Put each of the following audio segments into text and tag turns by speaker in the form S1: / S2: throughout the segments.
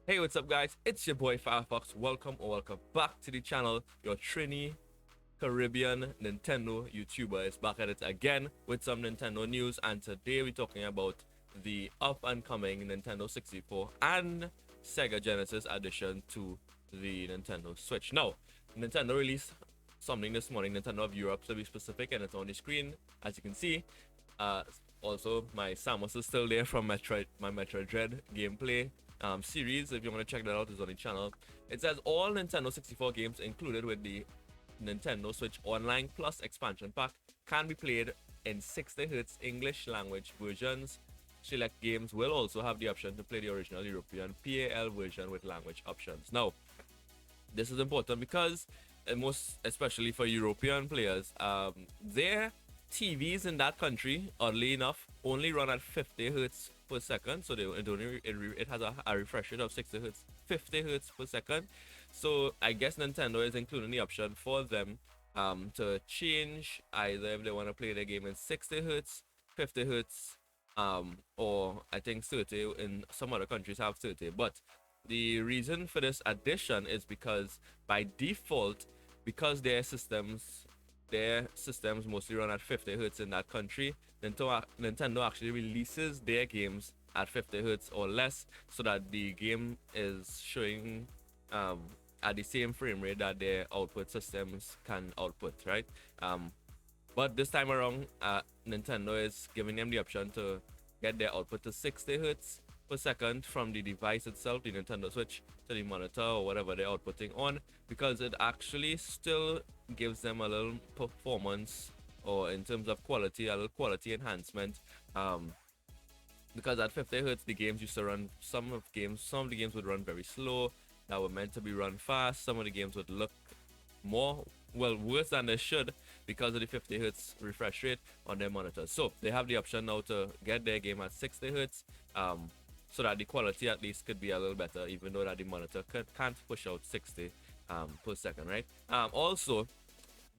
S1: Hey, what's up, guys? It's your boy Firefox. Welcome or welcome back to the channel. Your Trini Caribbean Nintendo YouTuber is back at it again with some Nintendo news, and today we're talking about the up and coming Nintendo 64 and Sega Genesis addition to the Nintendo Switch. Now, Nintendo released something this morning, Nintendo of Europe to be specific, and it's on the screen as you can see. Also, my Samus is still there from my Metroid Dread gameplay series. If you want to check that out, it's on the channel. It says all Nintendo 64 games included with the Nintendo Switch Online Plus expansion pack can be played in 60Hz English language versions. Select games will also have the option to play the original European PAL version with language options. Now, this is important because most especially for European players, their TVs in that country, oddly enough, only run at 50 hertz per second. So it has a refresh rate of 60 hertz, 50 hertz per second. So I guess Nintendo is including the option for them to change either if they want to play the game in 60 hertz, 50 hertz, or I think 30. In some other countries have 30. But the reason for this addition is because by default, because their systems mostly run at 50 hertz in that country, Nintendo actually releases their games at 50 hertz or less so that the game is showing at the same frame rate that their output systems can output, right? But this time around, Nintendo is giving them the option to get their output to 60 hertz per second from the device itself, the Nintendo Switch, to the monitor or whatever they're outputting on, because it actually still gives them a little performance, or in terms of quality, a little quality enhancement. Because at 50 hertz, the games used to run, some of the games would run very slow that were meant to be run fast. Some of the games would look worse than they should because of the 50 hertz refresh rate on their monitors. So they have the option now to get their game at 60 hertz, so that the quality at least could be a little better, even though that the monitor can't push out 60 per second, right? Also,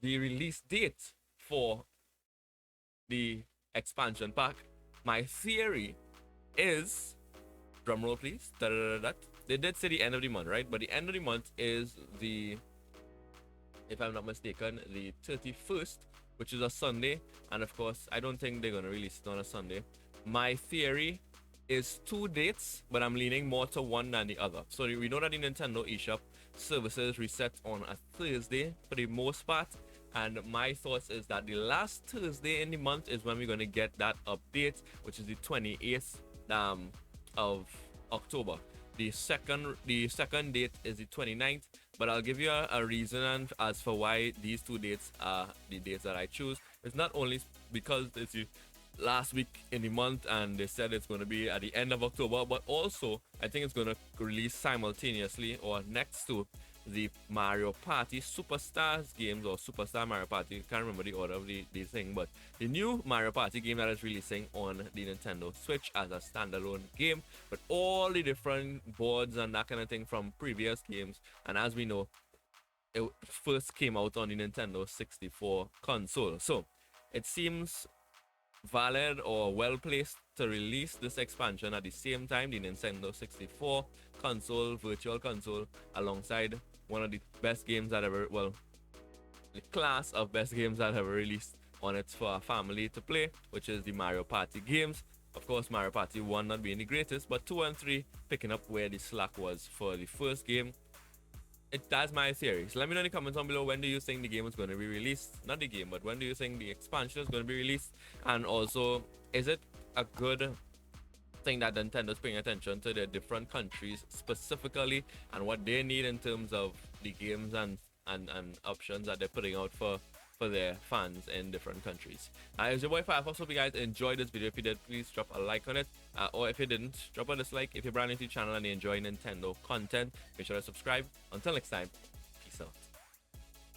S1: the release date for the expansion pack, my theory is, drumroll please, they did say the end of the month, right? But the end of the month is the, if I'm not mistaken, the 31st, which is a Sunday. And of course, I don't think they're going to release it on a Sunday. My theory is two dates, but I'm leaning more to one than the other. So we know that the Nintendo eShop services reset on a Thursday for the most part. And my thoughts is that the last Thursday in the month is when we're going to get that update, which is the 28th of October. The second date is the 29th, but I'll give you a reason as for why these two dates are the dates that I choose. It's not only because it's the last week in the month and they said it's going to be at the end of October, but also I think it's going to release simultaneously or next to the Mario Party Superstars games, or Superstar Mario Party. Can't remember the order of the thing, but the new Mario Party game that is releasing on the Nintendo Switch as a standalone game, but all the different boards and that kind of thing from previous games. And as we know, it first came out on the Nintendo 64 console, so it seems valid or well placed to release this expansion at the same time, the Nintendo 64 console, virtual console, alongside one of the best games that ever, well, the class of best games that ever released on it for a family to play, which is the Mario Party games. Of course, Mario Party 1 not being the greatest, but 2 and 3 picking up where the slack was for the first game. That's my theory. So let me know in the comments down below, when do you think the game is going to be released? Not the game, but when do you think the expansion is going to be released? And also, is it a good thing that Nintendo's paying attention to the different countries specifically and what they need in terms of the games and options that they're putting out for their fans in different countries? It's your boy Firefox. Hope you guys enjoyed this video. If you did, please drop a like on it, or if you didn't, drop a dislike. If you're brand new to the channel and you enjoy Nintendo content, make sure to subscribe. Until next time, peace out.